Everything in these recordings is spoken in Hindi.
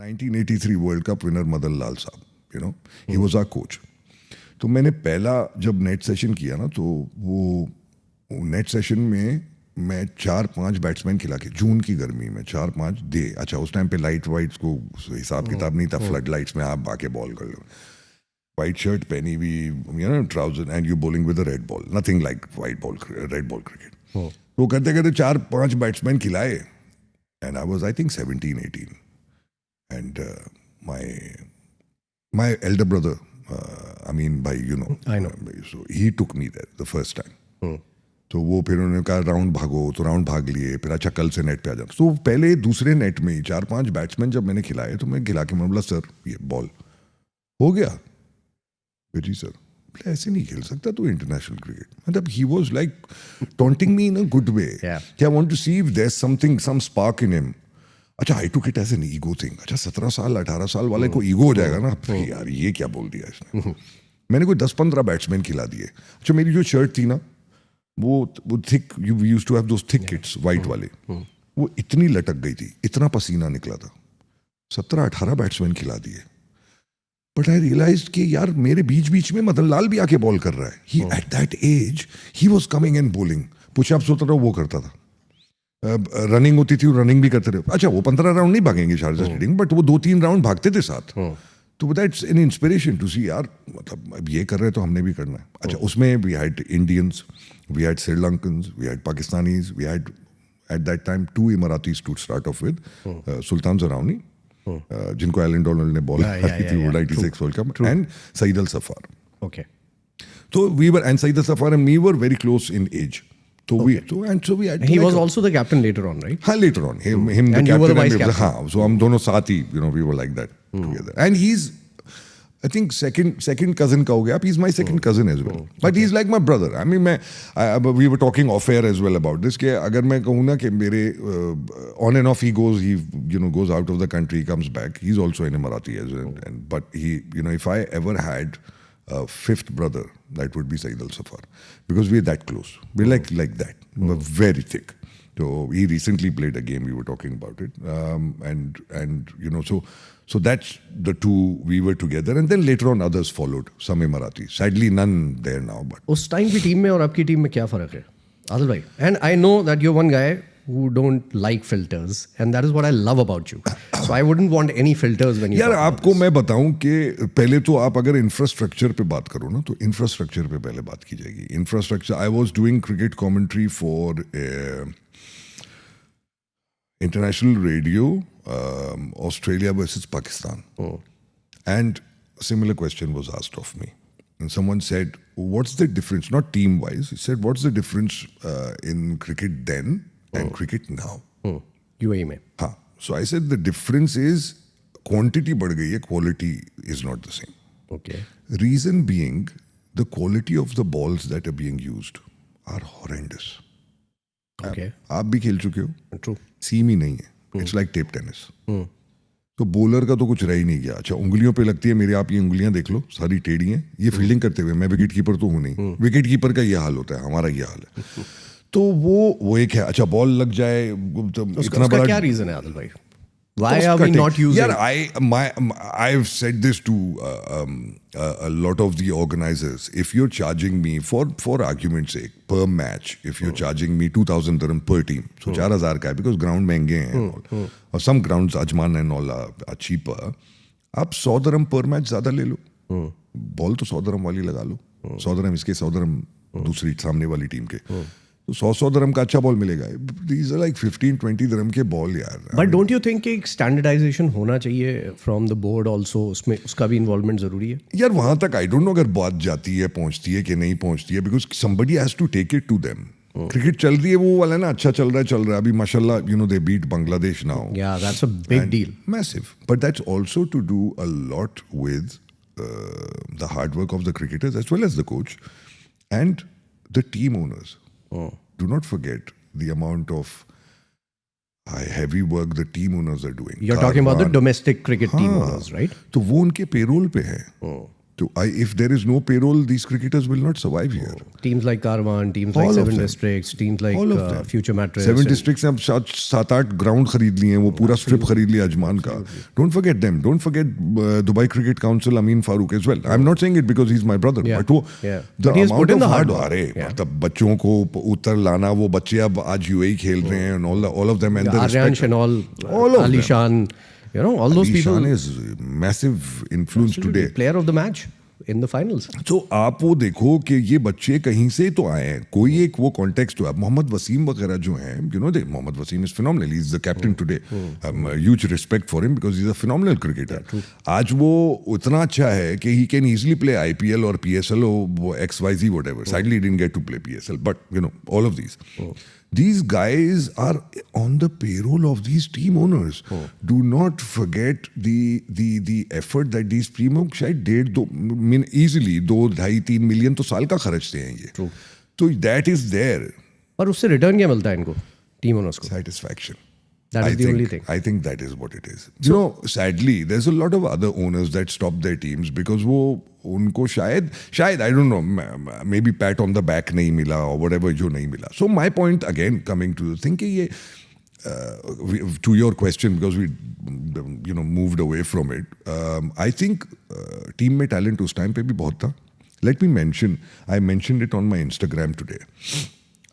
1983 world cup winner Madan Lal साहब, you know, he was our coach. तो मैंने पहला जब नेट सेशन किया ना, तो वो नेट सेशन में मैं 4-5 बैट्समैन खिला के, जून की गर्मी में 4-5 दे. अच्छा, उस टाइम पे लाइट वाइट्स को हिसाब किताब नहीं था, फ्लड लाइट्स में आप आके बॉल कर लो. वाइट शर्ट पहनी हुई, you know, trouser, and you bowling with a red ball, nothing like white ball, red ball cricket. तो करते करते 4-5 बैट्समैन खिलाए, and I was I think 17-18, and my elder brother, Amin bhai, you know, I know. So he took me there the first time. तो वो फिर उन्होंने कहा राउंड भागो, तो राउंड भाग लिए. फिर अच्छा कल से नेट पे आ जाना. तो पहले दूसरे नेट में ही 4-5 बैट्समैन जब मैंने खिलाए, तो मैं खिला के मैं बोला सर ये बॉल हो गया. फिर जी सर, ऐसे नहीं खेल सकता तू इंटरनेशनल क्रिकेट. मतलब he was like taunting me in a good way. I want to see if there is something, some spark in him. अच्छा, I took it as an ego thing. अच्छा, 17 साल 18 साल वाले को ईगो हो जाएगा ना, यार ये क्या बोल दिया इसने. मैंने कोई 10-15 बैट्समैन खिला दिए. अच्छा, मेरी जो शर्ट थी ना, वो thick, you used to have those thick kits white वाले, वो इतनी लटक गई थी, इतना पसीना निकला था. 17-18 बैट्समैन खिला दिए. बट आई रियलाइज कि यार मेरे बीच बीच में मदन लाल भी आके बॉल कर रहा है. He at that age he was coming and bowling. Pushups होता था वो करता था, रनिंग होती थी रनिंग भी करते रहे. अच्छा, वो 15 राउंड नहीं भागेंगे शारजा स्टेडियम, बट वो 2-3 राउंड भागते थे साथ. तो दैट्स एन इंस्पिरेशन टू सी, यार मतलब अब ये कर रहे हैं तो हमने भी करना है. अच्छा, उसमें we had Indians, we had Sri Lankans, we had Pakistanis, we had at that time 2 Emiratis to start off with, Sultan Zarawani, जिनको एलन डोनाल्ड ने बॉल की थी वो 96 world cup, and Saeed Al Saffar. Okay. So we were, and Saeed Safar and me were very close in age. So we had. He was also the captain later on, right? हाँ, later on, him the and captain, you were the vice and captain. हाँ, so हम दोनों साथ ही, you know, we were like that together. And he's, I think second cousin का हो गया. He's my second cousin as well. But he's like my brother. I mean, we were talking off air as well about this. कि अगर मैं कहूँ ना कि मेरे on and off he goes out of the country, comes back. He's also an Emirati as well. But he, you know, if I ever had a fifth brother, that would be Saeed Al Safar, because we're that close. We're like that. We're very thick. So he recently played a game. We were talking about it, and you know, so that's the two we were together, and then later on others followed. Some Emiratis, sadly none there now. But उस टाइम की टीम में और आपकी टीम में क्या फर्क है, आदिल भाई? And I know that you're one guy who don't like filters, and that is what I love about you. So I wouldn't want any filters when you. यार आपको मैं बताऊं कि पहले तो आप अगर इंफ्रास्ट्रक्चर पे बात करो ना, तो इंफ्रास्ट्रक्चर पे पहले बात की जाएगी. Infrastructure, I was doing cricket commentary for international radio, Australia versus Pakistan, and a similar question was asked of me, and someone said, what's the difference, not team wise, he said, what's the difference in cricket then and cricket now? UAE में. हाँ. So I said the difference is quantity बढ़ गई है, quality is not the same. Okay. Reason being, the quality of the balls that are being used are horrendous. Okay. आप भी खेल चुके हो. True. सीम ही नहीं है. It's like table tennis. तो बॉलर का तो कुछ रह ही नहीं गया. अच्छा, उंगलियों पे लगती है मेरी, आप ये उंगलियां देख लो, सारी टेढ़ी हैं. ये फील्डिंग करते हुए, मैं विकेट कीपर तो हूँ नहीं. विकेट कीपर का ये हाल होता है, हमारा ये हाल है. तो वो एक है. अच्छा, बॉल लग जाए तो इतना बड़ा. क्या रीजन है आदिल भाई? Why are we not using? Yeah, I've said this to a lot of the organizers. If you're charging me, for argument's sake, per match, if you're charging me 2,000 dirham per team, so 4,000 का है, because ground महंगे हैं, और some grounds, Ajman and all are cheaper. आप 100 dirham per match ज़्यादा ले लो. बॉल तो 100 dirham वाली लगा लो. 100 dirham इसके, 100 dirham दूसरी सामने वाली टीम के. तो 100 dirham का अच्छा बॉल मिलेगा. These are like 15-20 dirham के बॉल यार. But don't you think एक standardization होना चाहिए from the board also? उसमें उसका भी involvement ज़रूरी है? यार वहाँ तक I don't know अगर बात जाती है, पहुँचती है कि नहीं पहुँचती है, because somebody has to take it to them. Cricket चल रही है वो वाला ना, अच्छा चल रहा है. अभी माशाल्लाह, you know, they beat Bangladesh now. Yeah, that's a big deal. Massive. But that's also to do a lot with the hard work of the cricketers as well as the coach and the team owners. Do not forget the amount of heavy work the team owners are doing. You're talking about the domestic cricket team owners, right? तो वो उनके पेरोल पे है. So if there is no payroll, these cricketers will not survive here. Teams like Karwan, teams All like of Seven them. Districts, teams like All of them. Future Mattress. 7 districts ने अब 7-8 ग्राउंड खरीद लिए हैं, वो पूरा स्ट्रिप खरीद लिया अजमान का. Don't forget them. Don't forget Dubai Cricket Council, Amin Farooq as well. I'm not saying it because he's my brother, Yeah. but वो Yeah. the But he has amount put in of the hard hard work. अरे Yeah. मतलब बच्चों को उत्तर लाना, वो बच्चे अब आज UAE खेल रहे हैं, and all of them and the Aryansh respect. and All of Ali them. Shan, you know, all those people. Ishan is massive influence today. Player of the match in the finals. तो आप वो देखो कि ये बच्चे कहीं से तो आए हैं, कोई एक वो कॉन्टेक्स्ट हुआ. मोहम्मद वसीम वगैरह जो हैं, you know, Mohammad Wasim is phenomenal, he is the captain today. Huge respect for him because he is a phenomenal cricketer. आज वो उतना अच्छा है कि he can easily play IPL और PSL or XYZ whatever. Sadly he didn't get to play PSL, but you know, all of these guys are on the payroll of these team owners. Do not forget the effort that these team owners शायद 1.5 easily 2-2.5-3 million तो साल का खर्चते हैं ये. तो that is there. पर उससे रिटर्न क्या मिलता है इनको, टीम ओनर्स को? Satisfaction. That is the only thing. I think that is what it is. You know, sadly, there's a lot of other owners that stop their teams because वो उनको शायद I don't know, maybe pat on the back नहीं मिला or whatever जो नहीं मिला. So my point again coming to the thing कि ये to your question because we moved away from it. I think team में talent उस time पे भी बहुत था. Let me mention, I mentioned it on my Instagram today.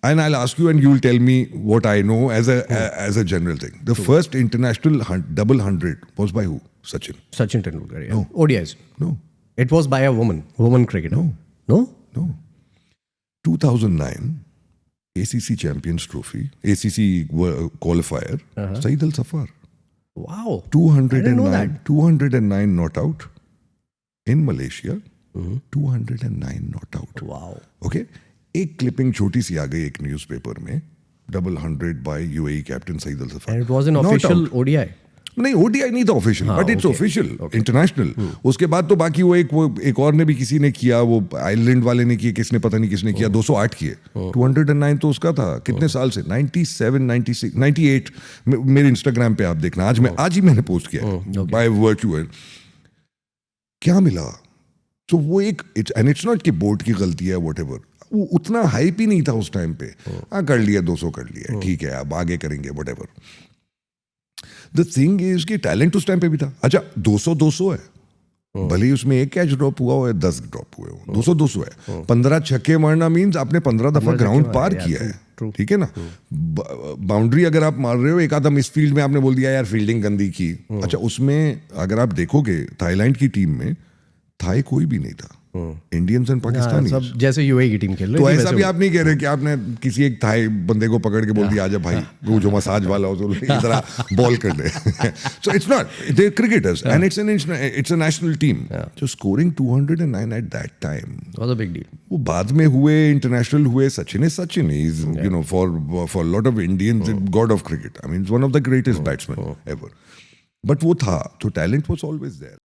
And I'll ask you and you'll tell me what I know as a general thing. The first international double 100 was by who? Sachin. Sachin Tendulkar, yeah. No. ODIs. No. It was by a woman cricketer. No? No. 2009 ACC Champions Trophy, ACC qualifier, Saeed Al Safar. Wow. I didn't know that. 209 not out in Malaysia. 209 not out. Wow. Okay. एक क्लिपिंग छोटी सी आ गई एक न्यूज़पेपर में, double 100 by UAE captain Saeed Al Saffar. And it was an official ODI. नहीं, ODI नहीं था official, but it's official international. उसके बाद तो बाकी वो एक और ने भी किसी ने किया, वो आइलैंड वाले ने किए, किसने पता नहीं किसने किया, 208 किए. 209 तो उसका था कितने साल से, 97, 96, 98. मेरे इंस्टाग्राम पे आप देखना, आज ही मैंने पोस्ट किया बाय वर्चुअल. क्या मिला? तो वो एक एंड इट्स नॉट कि बोर्ड की गलती है व्हाटएवर, वो उतना हाइप ही नहीं था उस टाइम पे. हाँ, कर लिया 200 कर लिया, ठीक है, अब आगे करेंगे व्हाटएवर. द थिंग इज कि टैलेंट उस टाइम पे भी था. अच्छा, 200 है, भले ही उसमें एक कैच ड्रॉप हुआ हो या 10 ड्रॉप हुए हो, 200 है. 15 छक्के मारना मीन्स आपने 15 दफा ग्राउंड पार किया है. ठीक है ना. बाउंड्री अगर आप मार रहे हो, एक आधा मिस फील्ड में आपने बोल दिया यार फील्डिंग गंदी की. अच्छा, उसमें अगर आप देखोगे थाईलैंड की टीम में थाई कोई भी नहीं था, इंडियंस एंड पाकिस्तानी. सब जैसे UAE की टीम खेल रही तो है. ऐसा भी आप नहीं कह रहे कि आपने किसी एक थाई बंदे को पकड़ के बोल दिया आजा भाई, वो जो मसाज वाला हो तो इधर बॉल कर दे. So it's not, they cricketers and it's a national team. So scoring 209 at that time was a big deal. वो बाद में हुए, इंटरनेशनल हुए. Sachin is Sachin, is you know for lot of Indians God of cricket. I mean one of the greatest batsman ever. But वो था, तो टैलेंट वाज ऑलवेज देयर.